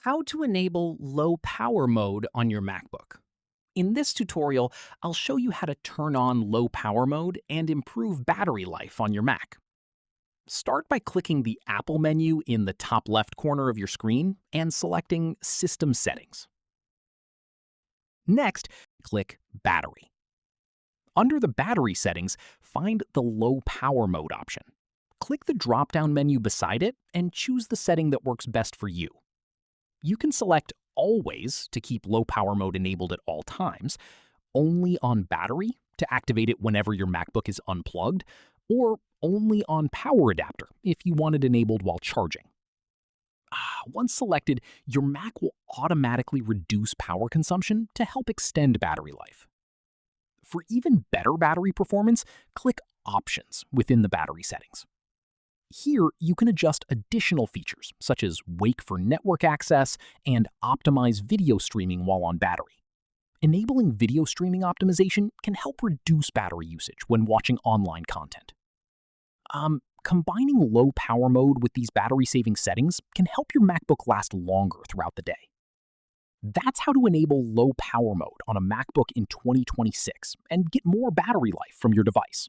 How to enable low power mode on your MacBook. In this tutorial, I'll show you how to turn on low power mode and improve battery life on your Mac. Start by clicking the Apple menu in the top left corner of your screen and selecting System Settings. Next, click Battery. Under the battery settings, find the low power mode option. Click the drop-down menu beside it and choose the setting that works best for you. You can select Always to keep low power mode enabled at all times, only on battery to activate it whenever your MacBook is unplugged, or only on power adapter if you want it enabled while charging. Once selected, your Mac will automatically reduce power consumption to help extend battery life. For even better battery performance, click Options within the battery settings. Here, you can adjust additional features, such as wake for network access and optimize video streaming while on battery. Enabling video streaming optimization can help reduce battery usage when watching online content. Combining low power mode with these battery-saving settings can help your MacBook last longer throughout the day. That's how to enable low power mode on a MacBook in 2026 and get more battery life from your device.